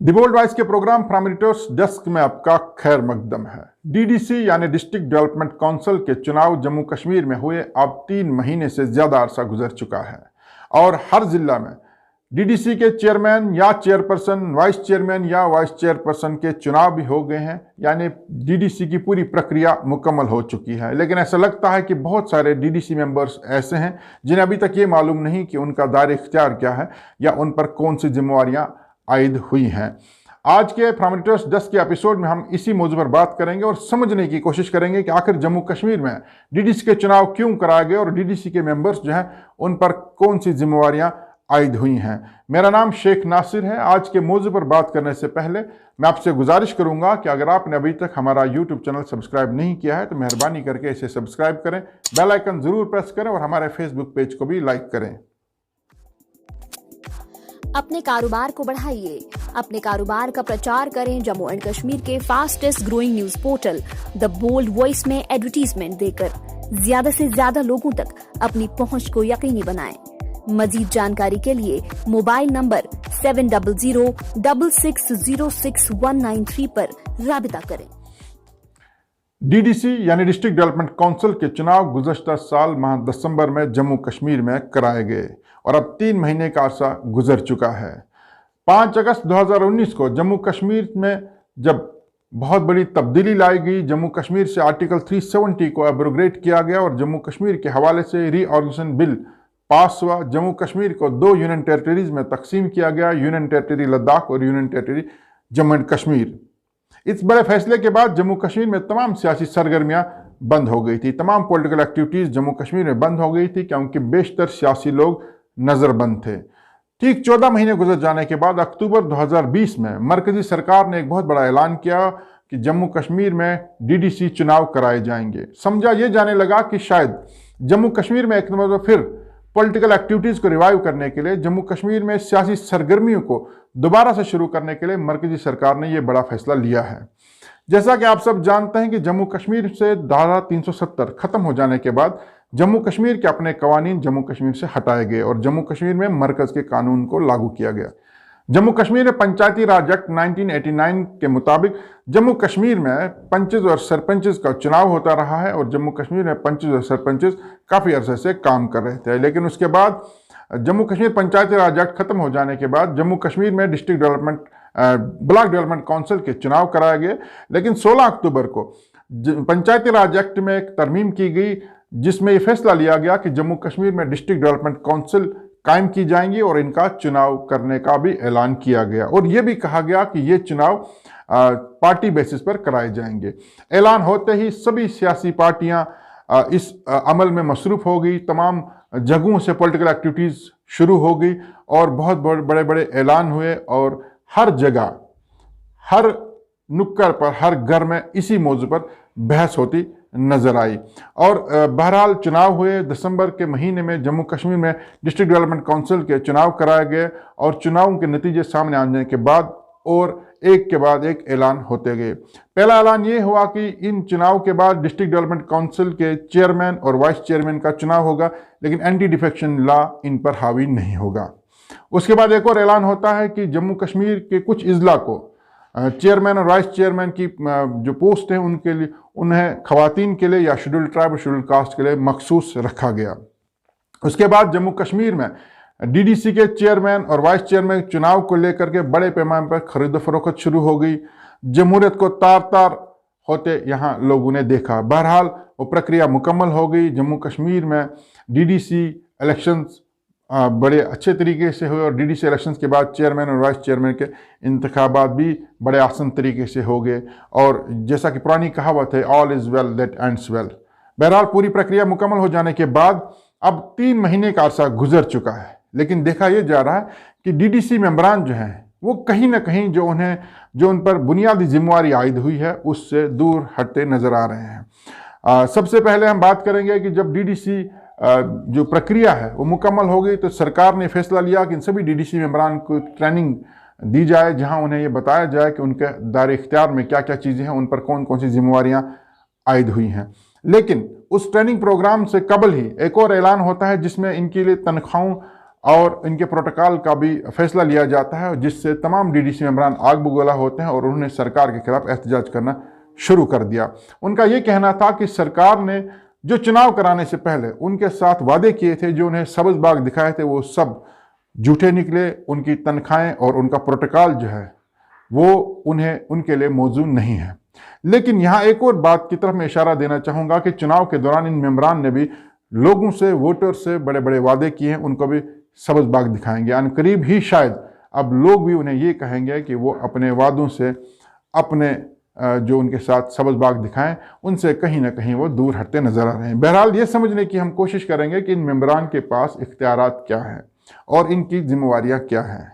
दी bold voice के programme from editors desk में आपका खैर मकदम है। डीडीसी यानी डिस्ट्रिक्ट डेवलपमेंट काउंसिल के चुनाव जम्मू कश्मीर में हुए अब 3 महीने से ज्यादा अरसा गुजर चुका है और हर जिला में डीडीसी के चेयरमैन या चेयरपर्सन, वाइस चेयरमैन या वाइस चेयरपर्सन के चुनाव भी हो गए हैं, यानी डीडीसी की पूरी प्रक्रिया मुकम्मल हो चुकी है। लेकिन ऐसा लगता है कि बहुत सारे डीडीसी मेंबर्स ऐसे हैं जिन्हें अभी तक ये मालूम नहीं कि उनका दायरे इख्तियार क्या है या उन पर कौन सी जिम्मेवारियां आयद हुई हैं। आज के फ्रॉम एडिटर्स डेस्क के एपिसोड में हम इसी मौजू पर बात करेंगे और समझने की कोशिश करेंगे कि आखिर जम्मू कश्मीर में डीडीसी के चुनाव क्यों कराए गए और डीडीसी के मेंबर्स जो हैं उन पर कौन सी जिम्मेवारियां आयद हुई हैं। मेरा नाम शेख नासिर है। आज के मौजू पर बात करने से पहले मैं आपसे गुजारिश करूंगा कि अगर आपने अभी तक हमारा यूट्यूब चैनल सब्सक्राइब नहीं किया है तो मेहरबानी करके इसे सब्सक्राइब करें, बेल आइकन जरूर प्रेस करें और हमारे फेसबुक पेज को भी लाइक करें। अपने कारोबार को बढ़ाइए, अपने कारोबार का प्रचार करें जम्मू एंड कश्मीर के fastest growing news portal the Bold Voice में एडवर्टीजमेंट देकर ज्यादा से ज्यादा लोगों तक अपनी पहुंच को यकीनी बनाएं। मजीद जानकारी के लिए मोबाइल नंबर 7006606193 पर राबिता करें। डीडीसी यानी डिस्ट्रिक्ट डेवलपमेंट काउंसिल के चुनाव गुज़श्ता साल माह दिसंबर में जम्मू कश्मीर में कराए गए और अब 3 महीने का अरसा गुजर चुका है। 5 अगस्त 2019 को जम्मू कश्मीर में जब बहुत बड़ी तब्दीली लाई गई, जम्मू कश्मीर से आर्टिकल 370 को एब्रोगेट किया गया और जम्मू कश्मीर के हवाले से रीऑर्गेनाइजेशन बिल पास हुआ। जम्मू कश्मीर को 2 यूनियन टेरिटरीज में तकसीम किया गया, यूनियन टेरिटरी लद्दाख और union territory Jammu and Kashmir. इस बड़े फैसले के बाद जम्मू कश्मीर में तमाम सियासी सरगर्मियां बंद हो गई थी, तमाम पॉलिटिकल एक्टिविटीज़ जम्मू कश्मीर में बंद हो गई थी क्योंकि बेशतर सियासी लोग नज़रबंद थे। ठीक 14 महीने गुजर जाने के बाद अक्टूबर 2020 में मरकजी सरकार ने एक बहुत बड़ा ऐलान किया कि जम्मू कश्मीर में डीडीसी चुनाव कराए जाएंगे। समझा ये जाने लगा कि शायद जम्मू कश्मीर में एक मतलब फिर पॉलिटिकल एक्टिविटीज़ को रिवाइव करने के लिए, जम्मू कश्मीर में सियासी सरगर्मियों को दोबारा से शुरू करने के लिए मरकजी सरकार ने यह बड़ा फैसला लिया है। जैसा कि आप सब जानते हैं कि जम्मू कश्मीर से धारा 370 खत्म हो जाने के बाद जम्मू कश्मीर के अपने कवानीन जम्मू कश्मीर से हटाए गए और जम्मू कश्मीर में मरकज के कानून को लागू किया गया। जम्मू कश्मीर में पंचायती राज एक्ट 1989 के मुताबिक जम्मू कश्मीर में पंचेज और सरपंचेज का चुनाव होता रहा है और जम्मू कश्मीर में पंचेज और सरपंचेज काफ़ी अरसे से काम कर रहे थे। लेकिन उसके बाद जम्मू कश्मीर पंचायती राज एक्ट खत्म हो जाने के बाद जम्मू कश्मीर में district development block development council के चुनाव कराए गए। लेकिन 16 अक्टूबर को पंचायती राज एक्ट में एक तरमीम की गई जिसमें यह फैसला लिया गया कि जम्मू कश्मीर में डिस्ट्रिक्ट डेवलपमेंट काउंसिल कायम की जाएंगी और इनका चुनाव करने का भी ऐलान किया गया और यह भी कहा गया कि ये चुनाव पार्टी बेसिस पर कराए जाएंगे। ऐलान होते ही सभी सियासी पार्टियां इस अमल में मसरूफ हो गई, तमाम जगहों से पॉलिटिकल एक्टिविटीज़ शुरू हो गई और बहुत बड़े बड़े ऐलान हुए और हर जगह, हर नुक्कड़ पर, हर घर में इसी मौजू पर बहस होती नजर आई। और बहरहाल चुनाव हुए। दिसंबर के महीने में जम्मू कश्मीर में डिस्ट्रिक्ट डेवलपमेंट काउंसिल के चुनाव कराए गए और चुनावों के नतीजे सामने आने के बाद और एक के बाद एक ऐलान होते गए। पहला ऐलान ये हुआ कि इन चुनाव के बाद डिस्ट्रिक्ट डेवलपमेंट काउंसिल के चेयरमैन और वाइस चेयरमैन का चुनाव होगा, लेकिन एंटी डिफेक्शन लॉ इन पर हावी नहीं होगा। उसके बाद एक और ऐलान होता है कि जम्मू कश्मीर के कुछ इजला को चेयरमैन और वाइस चेयरमैन की जो पोस्ट हैं उनके लिए, उन्हें खवातीन के लिए या शेड्यूल्ड ट्राइब और शेड्यूल्ड कास्ट के लिए मखसूस रखा गया। उसके बाद जम्मू कश्मीर में डीडीसी के चेयरमैन और वाइस चेयरमैन चुनाव को लेकर के बड़े पैमाने पर खरीद फरोख्त शुरू हो गई। जमहूरियत को तार तार होते यहाँ लोगों ने देखा। बहरहाल वो प्रक्रिया मुकम्मल हो गई। जम्मू कश्मीर में डीडीसी इलेक्शंस बड़े अच्छे तरीके से हुए और डीडीसी इलेक्शंस के बाद चेयरमैन और वाइस चेयरमैन के इंतखाबात भी बड़े आसान तरीके से हो गए और जैसा कि पुरानी कहावत है, all is well that ends well. बहरहाल पूरी प्रक्रिया मुकम्मल हो जाने के बाद अब 3 महीने का अरसा गुजर चुका है, लेकिन देखा यह जा रहा है कि डीडीसी मेंबरान जो हैं वो कहीं ना कहीं जो उन पर बुनियादी जिम्मेवारी आयद हुई है उससे दूर हटते नज़र आ रहे हैं। सबसे पहले हम बात करेंगे कि जब डीडीसी जो प्रक्रिया है वो मुकम्मल हो गई तो सरकार ने फैसला लिया कि इन सभी डीडीसी मेंबरान को ट्रेनिंग दी जाए, जहां उन्हें ये बताया जाए कि उनके दायरे इख्तियार में क्या क्या चीज़ें हैं, उन पर कौन कौन सी जिम्मेवारियां आयद हुई हैं। लेकिन उस ट्रेनिंग प्रोग्राम से कबल ही एक और ऐलान होता है जिसमें इनके लिए तनख्वाहों और इनके प्रोटोकॉल का भी फैसला लिया जाता है, जिससे तमाम डीडीसी मेंबरान आग बगोला होते हैं और उन्होंने सरकार के खिलाफ एहतजाज करना शुरू कर दिया। उनका ये कहना था कि सरकार ने जो चुनाव कराने से पहले उनके साथ वादे किए थे, जो उन्हें सब्ज बाग दिखाए थे, वो सब झूठे निकले। उनकी तनख्वाहें और उनका प्रोटोकॉल जो है वो उनके लिए मौजूद नहीं है। लेकिन यहाँ एक और बात की तरफ मैं इशारा देना चाहूँगा कि चुनाव के दौरान इन मेंबरान ने भी लोगों से, वोटर से बड़े बड़े वादे किए हैं, उनको भी सब्ज बाग दिखाएंगे। अनकरीब ही शायद अब लोग भी उन्हें ये कहेंगे कि वो अपने वादों से, अपने जो उनके साथ सब्ज बाग दिखाएं, उनसे कहीं ना कहीं वो दूर हटते नजर आ रहे हैं। बहरहाल ये समझने की हम कोशिश करेंगे कि इन मेंबरान के पास इख्तियारात क्या हैं और इनकी जिम्मेवारियां क्या हैं।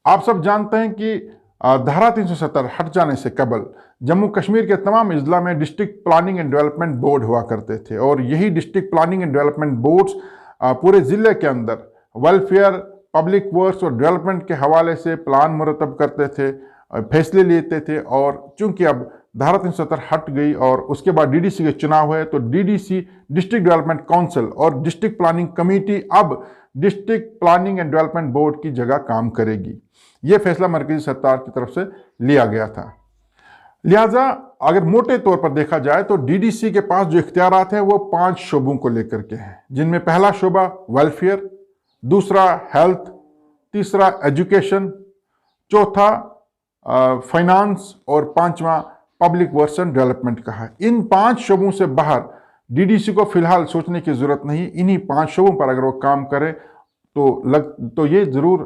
आप सब जानते हैं कि धारा 370 हट जाने से कबल जम्मू कश्मीर के तमाम अजला में district planning and development board हुआ करते थे, और यही district planning and development boards पूरे ज़िले के अंदर वेलफेयर, पब्लिक वर्क्स और डेवलपमेंट के हवाले से प्लान मुरतब करते थे, फैसले लेते थे। और चूंकि अब धारा 370 हट गई और उसके बाद डीडीसी के चुनाव हुए, तो डीडीसी, डिस्ट्रिक्ट डेवलपमेंट काउंसिल और डिस्ट्रिक्ट प्लानिंग कमेटी अब district planning and development board की जगह काम करेगी। यह फैसला मरकजी सरकार की तरफ से लिया गया था। लिहाजा अगर मोटे तौर पर देखा जाए तो डीडीसी के पास जो इख्तियारात हैं वो 5 शोबों को लेकर के हैं, जिनमें पहला शोबा वेलफेयर, दूसरा हेल्थ, तीसरा एजुकेशन, चौथा फाइनेंस और पांचवा पब्लिक वर्क्स एंड डेवलपमेंट का है। इन 5 शोबों से बाहर डीडीसी को फिलहाल सोचने की जरूरत नहीं। इन्हीं 5 शोबों पर अगर वो काम करे तो ये जरूर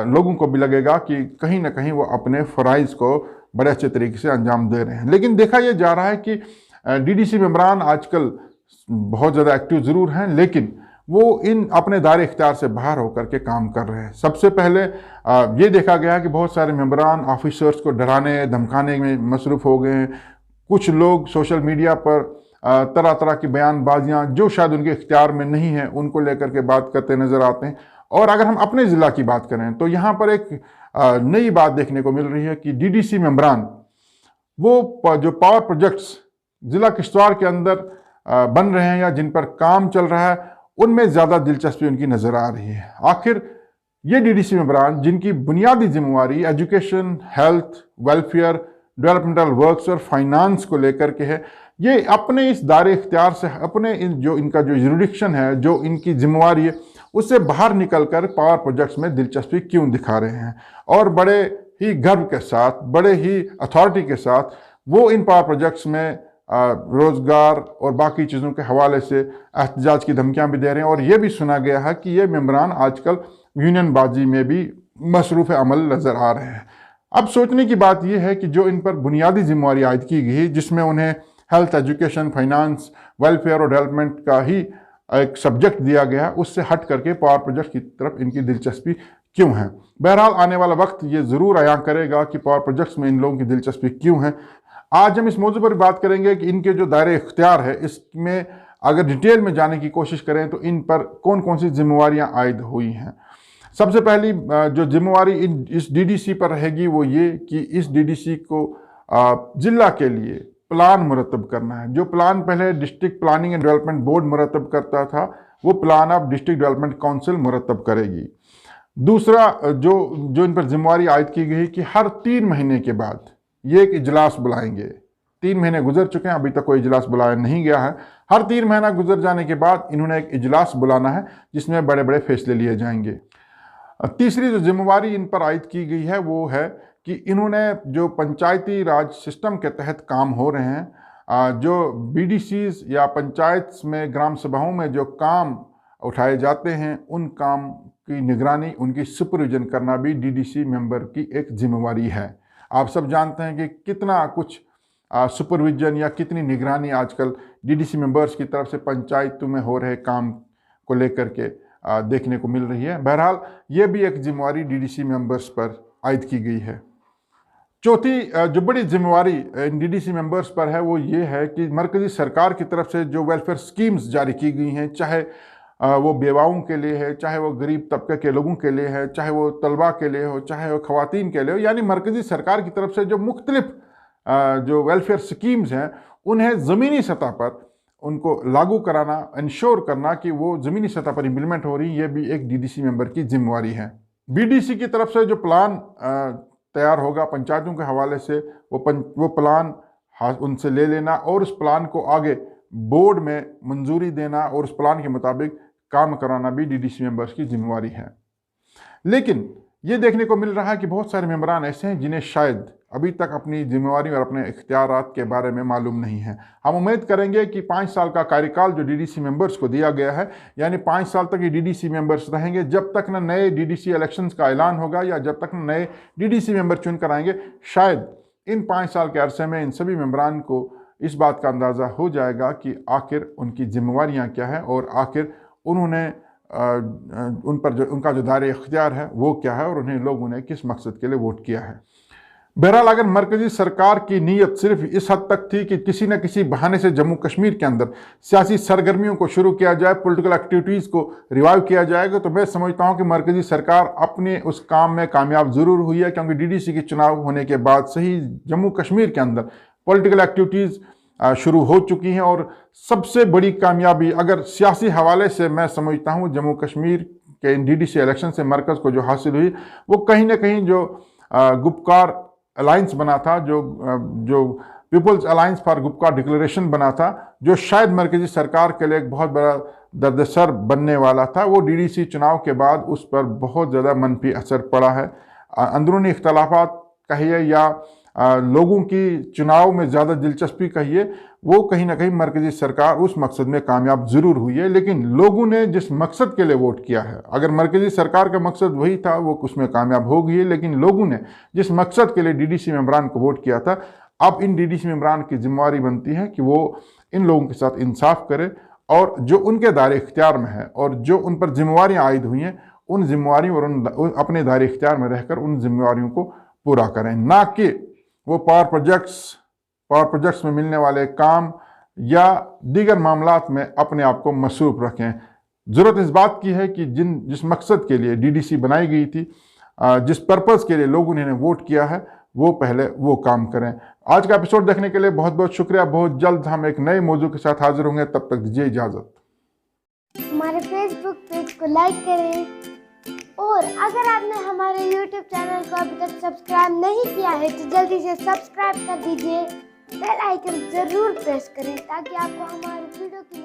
लोगों को भी लगेगा कि कहीं ना कहीं वो अपने फराइज को बड़े अच्छे तरीके से अंजाम दे रहे हैं। लेकिन देखा यह जा रहा है कि डीडीसी मेंबरान आजकल बहुत ज़्यादा एक्टिव ज़रूर हैं, लेकिन वो इन अपने दायरे इख्तियार से बाहर होकर के काम कर रहे हैं। सबसे पहले ये देखा गया कि बहुत सारे मेंबरान ऑफिसर्स को डराने धमकाने में मसरूफ़ हो गए हैं। कुछ लोग सोशल मीडिया पर तरह तरह की बयानबाजियाँ जो शायद उनके इख्तियार में नहीं है, उनको लेकर के बात करते नज़र आते हैं। और अगर हम अपने ज़िला की बात करें तो यहाँ पर एक नई बात देखने को मिल रही है कि डीडीसी मेंबरान वो जो पावर प्रोजेक्ट्स ज़िला किश्तवाड़ के अंदर बन रहे हैं या जिन पर काम चल रहा है, उनमें ज़्यादा दिलचस्पी उनकी नज़र आ रही है। आखिर ये डीडीसी मेंबरान जिनकी बुनियादी जिम्मेवारी education, health, welfare, developmental works और फाइनेंस को लेकर के है, ये अपने इस दायरे इख्तियार से, अपने इनका जो जुरिडिक्शन है, जो इनकी जिम्मेवारी है, उससे बाहर निकलकर पावर प्रोजेक्ट्स में दिलचस्पी क्यों दिखा रहे हैं। और बड़े ही गर्व के साथ, बड़े ही अथॉरिटी के साथ वो इन पावर प्रोजेक्ट्स में रोज़गार और बाकी चीज़ों के हवाले से एहतजाज की धमकियां भी दे रहे हैं। और ये भी सुना गया है कि ये मेंबरान आजकल यूनियनबाजी में भी मसरूफ़ अमल नज़र आ रहे हैं। अब सोचने की बात यह है कि जो इन पर बुनियादी जिम्मेवारी आयद की गई, जिसमें उन्हें हेल्थ, एजुकेशन, फाइनेंस, वेलफेयर और डेवलपमेंट का ही एक सब्जेक्ट दिया गया है, उससे हट करके पावर प्रोजेक्ट की तरफ इनकी दिलचस्पी क्यों है। बहरहाल आने वाला वक्त ये ज़रूर अयां करेगा कि पावर प्रोजेक्ट्स में इन लोगों की दिलचस्पी क्यों है। आज हम इस मौजू पर बात करेंगे कि इनके जो दायरे इख्तियार है, इसमें अगर डिटेल में जाने की कोशिश करें तो इन पर कौन कौन सी जिम्मेवारियाँ आयद हुई हैं। सबसे पहली जो जिम्मेवारी इस डीडीसी पर रहेगी वो ये कि इस डीडीसी को ज़िला के लिए प्लान मुरतब करना है। जो प्लान पहले district planning and development board मुरतब करता था, वो प्लान अब डिस्ट्रिक्ट डेवलपमेंट काउंसिल मुरतब करेगी। दूसरा जो इन पर जिम्मेवारी आयद की गई कि हर 3 महीने के बाद ये एक इजलास बुलाएंगे। 3 महीने गुजर चुके हैं, अभी तक कोई इजलास बुलाया नहीं गया है। हर 3 महीना गुजर जाने के बाद इन्होंने एक इजलास बुलाना है जिसमें बड़े बड़े फैसले लिए जाएंगे। तीसरी जो जिम्मेवारी इन पर आयद की गई है वो है कि इन्होंने जो पंचायती राज सिस्टम के तहत काम हो रहे हैं, जो बीडीसीज या पंचायत में ग्राम सभाओं में जो काम उठाए जाते हैं, उन काम की निगरानी, उनकी सुपरविजन करना भी डीडीसी मेंबर की एक जिम्मेवारी है। आप सब जानते हैं कि कितना कुछ सुपरविजन या कितनी निगरानी आजकल डीडीसी मेंबर्स की तरफ से पंचायतों में हो रहे काम को लेकर के देखने को मिल रही है। बहरहाल ये भी एक जिम्मेवारी डीडीसी मेंबर्स पर आयद की गई है। चौथी जो बड़ी जिम्मेवारी इन डीडीसी मेंबर्स पर है वो ये है कि मरकज़ी सरकार की तरफ से जो वेलफेयर स्कीम्स जारी की गई हैं, चाहे वो बेवाओं के लिए है, चाहे वो गरीब तबके के लोगों के लिए है, चाहे वो तलबा के लिए हो, चाहे वो ख़वातीन के लिए हो, यानी मरकज़ी सरकार की तरफ से जो मुख्तलिफ जो वेलफेयर स्कीम्स हैं, उन्हें ज़मीनी सतह पर उनको लागू कराना, इंश्योर करना कि वो ज़मीनी सतह पर इम्प्लीमेंट हो रही, ये भी एक डीडीसी मेंबर की जिम्मेवारी है। बीडीसी की तरफ से जो प्लान तैयार होगा पंचायतों के हवाले से, वो प्लान उनसे ले लेना और उस प्लान को आगे बोर्ड में मंजूरी देना और उस प्लान के मुताबिक काम कराना भी डीडीसी मेंबर्स की जिम्मेवारी है। लेकिन ये देखने को मिल रहा है कि बहुत सारे मेंबरान ऐसे हैं जिन्हें शायद अभी तक अपनी जिम्मेवारी और अपने इख्तियारात के बारे में मालूम नहीं है। हम उम्मीद करेंगे कि 5 साल का कार्यकाल जो डीडीसी मेंबर्स को दिया गया है, यानी 5 साल तक ये डीडीसी मेंबर्स रहेंगे, जब तक न नए डीडीसी इलेक्शंस का ऐलान होगा या जब तक न नए डीडीसी मेंबर चुनकर आएंगे, शायद इन 5 साल के अरसे में इन सभी मेंबरान को इस बात का अंदाज़ा हो जाएगा कि आखिर उनकी जिम्मेवारियाँ क्या हैं और आखिर उन्होंने उन पर जो उनका जो दायरे इख्तियार है वो क्या है और उन्हें लोगों ने किस मकसद के लिए वोट किया है। बहरहाल, अगर मरकजी सरकार की नीयत सिर्फ इस हद तक थी कि किसी न किसी बहाने से जम्मू कश्मीर के अंदर सियासी सरगर्मियों को शुरू किया जाए, पॉलिटिकल एक्टिविटीज़ को रिवाइव किया जाएगा, तो मैं समझता हूँ कि मरकजी सरकार अपने उस काम में कामयाब ज़रूर हुई है, क्योंकि डीडीसी के चुनाव होने के बाद से ही जम्मू कश्मीर के अंदर पॉलिटिकल एक्टिविटीज़ शुरू हो चुकी हैं। और सबसे बड़ी कामयाबी अगर सियासी हवाले से मैं समझता हूँ जम्मू कश्मीर के डीडीसी इलेक्शन से मरकज़ को जो हासिल हुई, वो कहीं ना कहीं जो गुपकार अलायंस बना था, जो People's Alliance for Gupkar Declaration बना था, जो शायद मरकजी सरकार के लिए एक बहुत बड़ा दर्दसर बनने वाला था, वो डीडीसी चुनाव के बाद उस पर बहुत ज़्यादा मनफी असर पड़ा है। अंदरूनी इख्तलाफात कहिए या लोगों की चुनाव में ज़्यादा दिलचस्पी कहिए, वो कहीं ना कहीं मरकजी सरकार उस मकसद में कामयाब ज़रूर हुई है। लेकिन लोगों ने जिस मकसद के लिए वोट किया है, अगर मरकजी सरकार का मकसद वही था, वो उसमें कामयाब हो गई है। लेकिन लोगों ने जिस मकसद के लिए डीडीसी मेंबरान को वोट किया था, अब इन डीडीसी मेंबरान की जिम्मेवारी बनती है कि वो इन लोगों के साथ इंसाफ करे और जो उनके दायरे इख्तियार में है और जो उन पर जिम्मेवारियाँ आयद हुई हैं, उन जिम्मेवारियों और उन अपने दायरे इख्तियार में रहकर उन जिम्मेवारियों को पूरा करें, ना कि वो पावर प्रोजेक्ट्स में मिलने वाले काम या दीगर मामलात में अपने आप को मसरूफ रखें। ज़रूरत इस बात की है कि जिस मकसद के लिए डीडीसी बनाई गई थी, जिस पर्पज़ के लिए लोगों ने वोट किया है, वो पहले वो काम करें। आज का एपिसोड देखने के लिए बहुत बहुत शुक्रिया। बहुत जल्द हम एक नए मौजू के साथ हाजिर होंगे, तब तक दीजिए इजाज़त। हमारे फेसबुक पेज को लाइक करें और अगर आपने हमारे YouTube चैनल को अभी तक सब्सक्राइब नहीं किया है तो जल्दी से सब्सक्राइब कर दीजिए। बेल आइकन ज़रूर प्रेस करें ताकि आपको हमारी वीडियो की